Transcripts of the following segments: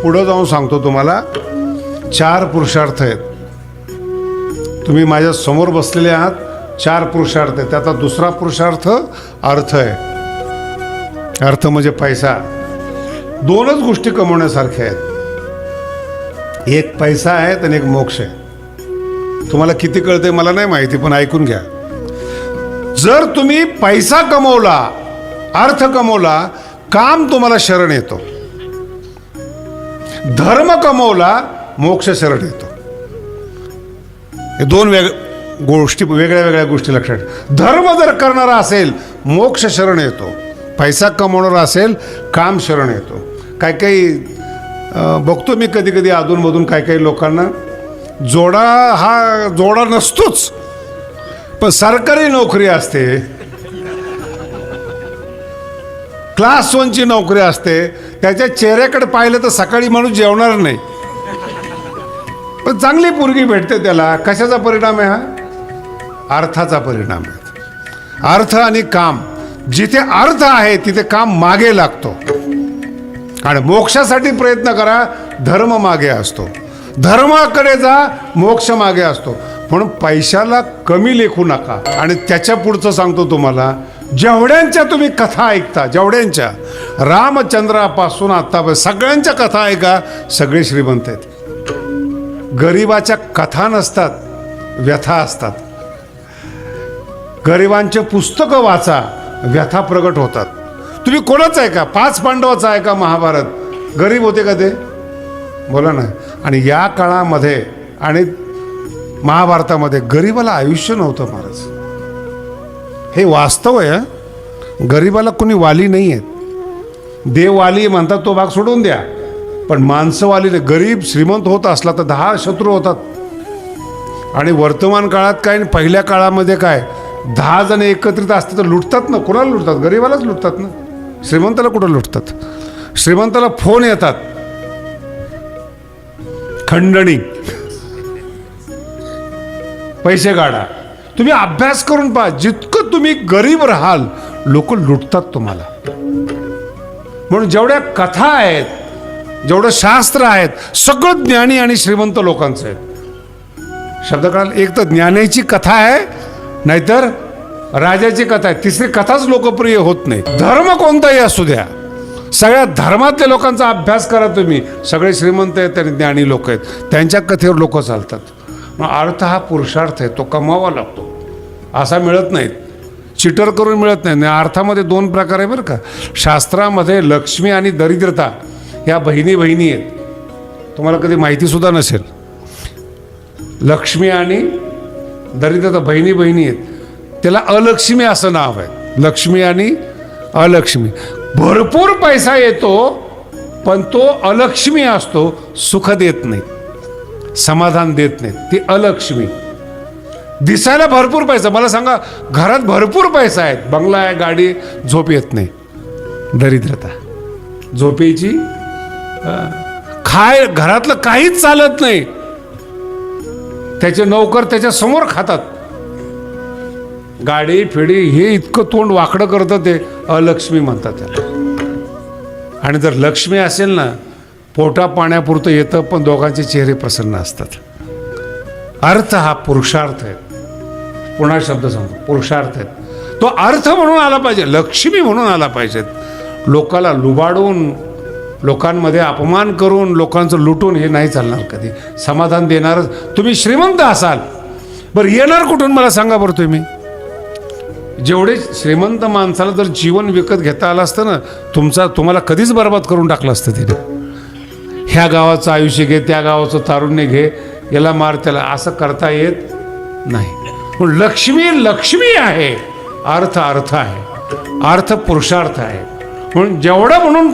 पुढे जाऊन सांगतो तुम्हाला 4 पुरुषार्थ आहेत. तुम्ही माझ्या समोर बसलेले आहात. 4 पुरुषार्थ आहेत. त्याचा दुसरा पुरुषार्थ अर्थ आहे. अर्थ म्हणजे पैसा. 2च गोष्टी कमवण्यासारख्या आहेत. एक पैसा आहे आणि एक मोक्ष आहे. तुम्हाला किती कळते मला नाही माहिती, पण ऐकून घ्या. जर तुम्ही पैसा कमवला, अर्थ कमवला, काम तुम्हाला शरण येतो. धर्म कमवला, मोक्ष शरण येतो. हे 2 वेगळ्या वेगळ्या गोष्टी लक्षात. धर्म जर करणारा असेल, मोक्ष शरण येतो. पैसा कमवणारा असेल, काम शरण येतो. काही बघतो मी कधी कधी अधूनमधून काही लोकांना जोडा नसतोच, पण सरकारी नोकरी असते, क्लास 1ची नोकरी असते. त्याच्या चेहऱ्याकडे पाहिलं तर सकाळी माणूस जेवणार नाही, पण चांगली पोरगी भेटते त्याला. कशाचा परिणाम आहे हा? अर्थाचा परिणाम आहे. अर्थ आणि काम. जिथे अर्थ आहे तिथे काम मागे लागतो. आणि मोक्षासाठी प्रयत्न करा, धर्म मागे असतो. धर्माकडे जा, मोक्ष मागे असतो. म्हणून पैशाला कमी लेखू नका. आणि त्याच्या पुढचं सांगतो तुम्हाला, जेवढ्यांच्या तुम्ही कथा ऐकता, जेवढ्यांच्या, रामचंद्रापासून आता सगळ्यांच्या कथा ऐका, सगळे श्रीमंत आहेत. गरिबाच्या कथा नसतात, व्यथा असतात. गरिबांचे पुस्तकं वाचा, व्यथा प्रगट होतात. तुम्ही कोणाचं ऐका, 5 पांडवाचं ऐका, महाभारत. गरीब होते का ते? बोला ना. आणि या काळामध्ये आणि महाभारतामध्ये गरिबाला आयुष्य नव्हतं महाराज. हे वास्तव आहे. गरिबाला कोणी वाली नाही आहेत. देव वाली म्हणतात तो भाग सोडून द्या, पण माणसं वाली नाही. गरीब श्रीमंत होत असला तर 10 शत्रू होतात. आणि वर्तमान काळात काय, पहिल्या काळामध्ये काय, 10 जण एकत्रित असतात तर लुटतात ना. कोणाला लुटतात? गरिबालाच लुटतात ना. श्रीमंताला कुठं लुटतात? श्रीमंताला फोन येतात, खंडणी, पैसे काढा. तुम्ही अभ्यास करून पहा, जितकं तुम्ही गरीब राहाल, लोक लुटतात तुम्हाला. म्हणून जेवढ्या कथा आहेत, जेवढं शास्त्र आहेत, सगळं ज्ञानी आणि श्रीमंत लोकांचं आहे. शब्द कळाल? एक तर ज्ञानाची कथा आहे, नाहीतर राजाची कथा आहे. तिसरी कथाच लोकप्रिय होत नाही. धर्म कोणताही असू द्या, सगळ्या धर्मातल्या लोकांचा अभ्यास करा तुम्ही. सगळे श्रीमंत आहेत आणि ज्ञानी लोक आहेत, त्यांच्या कथेवर लोक चालतात. मग अर्थ हा पुरुषार्थ आहे, तो कमावा लागतो. असा मिळत नाहीत, चिटर करून मिळत नाही. अर्थामध्ये 2 प्रकार आहे बरं का. शास्त्रामध्ये लक्ष्मी आणि दरिद्रता ह्या बहिणी आहेत. तुम्हाला कधी माहितीसुद्धा नसेल. लक्ष्मी आणि दरिद्रता बहिणी आहेत. त्याला अलक्ष्मी असं नाव आहे. लक्ष्मी आणि अलक्ष्मी. भरपूर पैसा येतो, पण तो अलक्ष्मी असतो, सुख देत नाही, समाधान देत नाही. ती अलक्ष्मी. दिसायला भरपूर पैसा, मला सांगा, घरात भरपूर पैसा आहे, बंगला आहे, गाडी, झोप येत नाही. दरिद्रता. झोपेची घरातलं काहीच चालत नाही. त्याचे नौकर त्याच्या समोर खातात. गाडी फिडी हे इतकं तोंड वाकडं करतं, ते अलक्ष्मी म्हणतात त्याला. आणि जर लक्ष्मी असेल ना, पोटा पाण्यापुरतं येतं, पण दोघांचे चेहरे प्रसन्न असतात. अर्थ हा पुरुषार्थ आहे. पुन्हा शब्द सांगतो, पुरुषार्थ आहे. तो अर्थ म्हणून आला पाहिजे, लक्ष्मी म्हणून आला पाहिजेत. लोकाला लुबाडून, लोकांमध्ये अपमान करून, लोकांचं लुटून हे नाही चालणार कधी. समाधान देणारच. तुम्ही श्रीमंत असाल, बरं येणार कुठून मला सांगा बरं तुम्ही. जेवढे श्रीमंत माणसाला जर जीवन विकत घेता आलं असतं ना, तुम्हाला कधीच बर्बाद करून टाकलं असतं तिने. ह्या गावाचं आयुष्य घे, त्या गावाचं तारुण्य घे, याला मार, त्याला, असं करता येत नाही. पण लक्ष्मी आहे, अर्थ आहे, अर्थ पुरुषार्थ आहे. म्हणून जेवढं म्हणून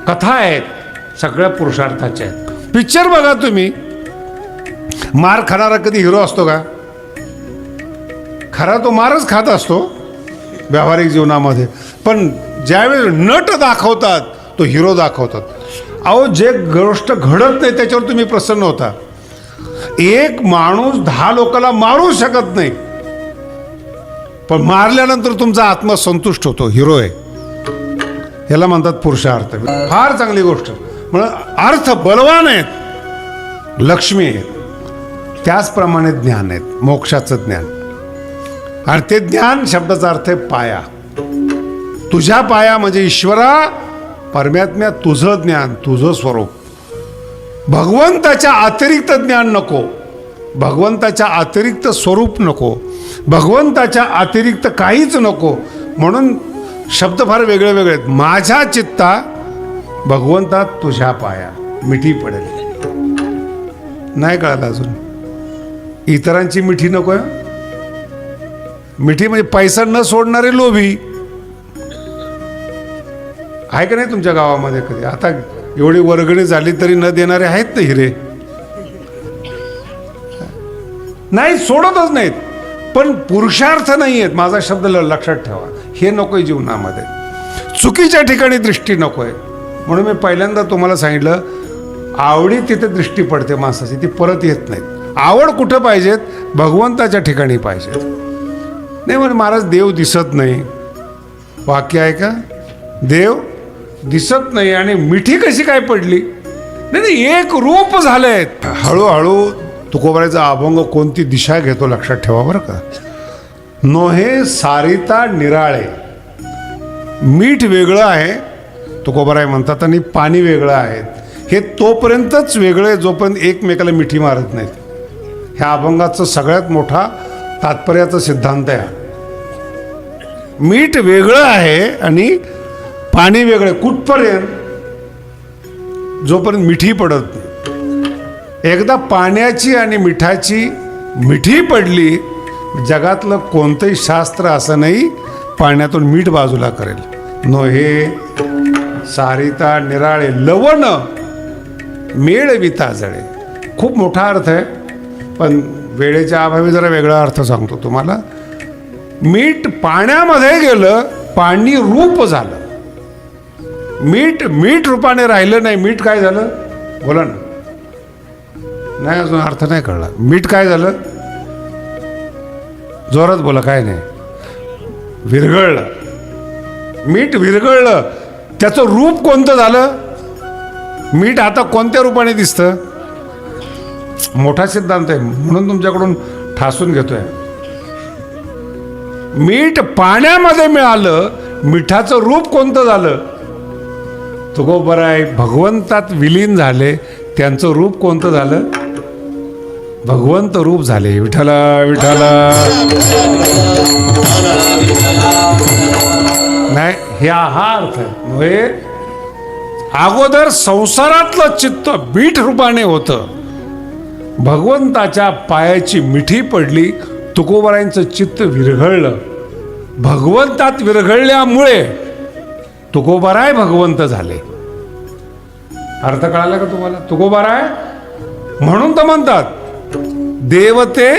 कथा आहेत, सगळ्या पुरुषार्थाच्या आहेत. पिक्चर बघा तुम्ही, मार खाणारा कधी हिरो असतो का? खरा तो मारच खात असतो व्यावहारिक जीवनामध्ये. पण ज्यावेळेस नट दाखवतात, तो हिरो दाखवतात. अहो, जे गोष्ट घडत नाही त्याच्यावर तुम्ही प्रसन्न होता. एक माणूस 10 लोकांना मारू शकत नाही, पण मारल्यानंतर तुमचा आत्मा संतुष्ट होतो. हिरो आहे. याला म्हणतात पुरुषार्थ. फार चांगली गोष्ट. म्हणून अर्थ बलवान आहेत, लक्ष्मी आहेत, त्याचप्रमाणे ज्ञान आहेत, मोक्षाचं ज्ञान. आणि ते ज्ञान शब्दाचा अर्थ आहे पाया. तुझ्या पाया म्हणजे ईश्वरा, परमात्म्या, तुझं ज्ञान, तुझं स्वरूप. भगवंताच्या अतिरिक्त ज्ञान नको, भगवंताच्या अतिरिक्त स्वरूप नको, भगवंताच्या अतिरिक्त काहीच नको. म्हणून शब्द फार वेगळे वेगळे आहेत. माझ्या चित्ता भगवंता तुझ्या पाया मिठी पडेल. नाही कळलं अजून? इतरांची मिठी नको आहे. मिठी म्हणजे पैसा न सोडणारे लोभी आहे का नाही तुमच्या गावामध्ये कधी? आता एवढी वर्गणी झाली तरी न देणारे आहेत ना हिरे. नाही, सोडतच नाहीत, पण पुरुषार्थ नाही आहेत. माझा शब्द लक्षात ठेवा, हे नकोय जीवनामध्ये. चुकीच्या ठिकाणी दृष्टी नकोय. म्हणून मी पहिल्यांदा तुम्हाला सांगितलं, आवडी तिथे दृष्टी पडते माणसाची, ती परत येत नाहीत. आवड कुठं पाहिजेत? भगवंताच्या ठिकाणी पाहिजेत. नाही म्हणजे महाराज देव दिसत नाही, वाक्य आहे का? देव दिसत नाही आणि मिठी कशी काय पडली? नाही, एक रूप झालंय. हळूहळू तुकोबारायचा अभंग कोणती दिशा घेतो लक्षात ठेवा बरं का. नोहे सारिता निराळे. मीठ वेगळं आहे तुकोबाराय म्हणतात, आणि पाणी वेगळं आहे. हे तोपर्यंतच वेगळे जोपर्यंत एकमेकाला मिठी मारत नाहीत. ह्या अभंगाचं सगळ्यात मोठा तात्पर्याचा सिद्धांत आहे. मीठ वेगळं आहे आणि पाणी वेगळं. कुठपर्यंत? जोपर्यंत मिठी पडत नाही. एकदा पाण्याची आणि मिठाची मिठी पडली, जगातलं कोणतंही शास्त्र असं नाही पाण्यातून मीठ बाजूला करेल. नोहे सारिता निराळे लवण मेळविता जळे. खूप मोठा अर्थ आहे, पण वेळेच्या अभावी जरा वेगळा अर्थ सांगतो तुम्हाला. मीठ पाण्यामध्ये गेलं, पाणी रूप झालं. मीठ रूपाने राहिलं नाही. मीठ काय झालं? बोला ना. नाही, अजून अर्थ नाही कळला. मीठ काय झालं? जोरात बोला. काय नाही, विरघळलं. मीठ विरघळलं. त्याचं रूप कोणतं झालं? मीठ आता कोणत्या रूपाने दिसतं? मोठा सिद्धांत आहे, म्हणून तुमच्याकडून ठासून घेतोय. मीठ पाण्यामध्ये मिळालं, मिठाचं रूप कोणतं झालं? तुकोबाराय भगवंतात विलीन झाले, त्यांचं रूप कोणतं झालं? भगवंत रूप झाले. विठ्ठला विठ्ठला. नाही, हा अर्थ आहे. अगोदर संसारातलं चित्त बीठ रूपाने होतं. भगवंताच्या पायाची मिठी पडली, तुकोबारायांचं चित्त विरघळलं. भगवंतात विरघळल्यामुळे तुकोबाराय भगवंत झाले. अर्थ कळाला का तुम्हाला? तुकोबाराय म्हणून तर म्हणतात देवते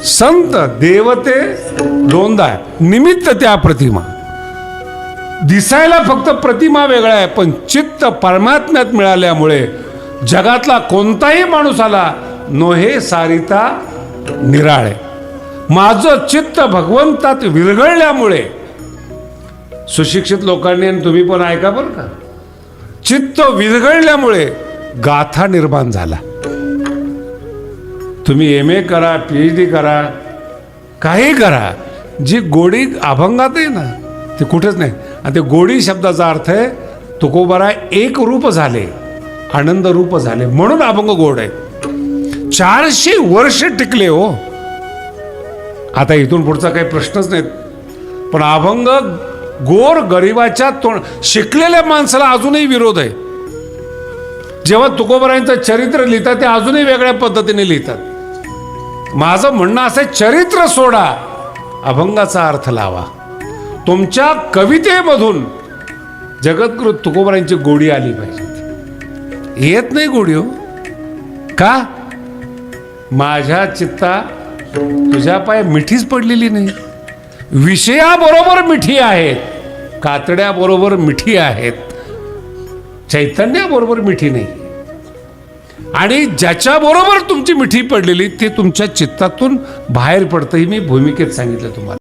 संत, देवते दोनदा आहे. निमित्त त्या प्रतिमा. दिसायला फक्त प्रतिमा वेगळा आहे, पण चित्त परमात्म्यात मिळाल्यामुळे जगातला कोणताही माणूस आला, नोहे सारिता निराळे. माझं चित्त भगवंतात विरघळल्यामुळे. सुशिक्षित लोकांनी आणि तुम्ही पण ऐका बरं का, चित्त विरघळल्यामुळे गाथा निर्माण झाला. तुम्ही MA करा, PhD करा, काही करा, जी गोडी अभंगात आहे ना ते कुठेच नाही. आणि ते गोडी शब्दाचा अर्थ आहे तुकोबाराय एक रूप झाले, आनंद रूप झाले, म्हणून अभंग गोड आहे. 400 वर्ष टिकले हो. आता इथून पुढचा काही प्रश्नच नाहीत. पण अभंग गोर गरिबाच्या तोंड. शिकलेल्या माणसाला अजूनही विरोध आहे. जेव्हा तुकोबारायांचं चरित्र लिहितात ते अजूनही वेगळ्या पद्धतीने लिहितात. माझं म्हणणं असं, चरित्र सोडा, अभंगाचा अर्थ लावा. तुमच्या कवितेमधून जगद्गुरु तुकोबारायांची गोडी आली पाहिजे. येत नाही गोडी हो का? माझ्या चित्ता तुझ्या पाय मिठीच पडलेली नाही. विषयाबरोबर मिठी आहेत, कातड्याबरोबर मिठी आहेत, चैतन्याबरोबर मिठी नाही. आणि ज्याच्याबरोबर तुमची मिठी पडलेली ते तुमच्या चित्तातून बाहेर पडतं. ही मी भूमिकेत सांगितलं तुम्हाला.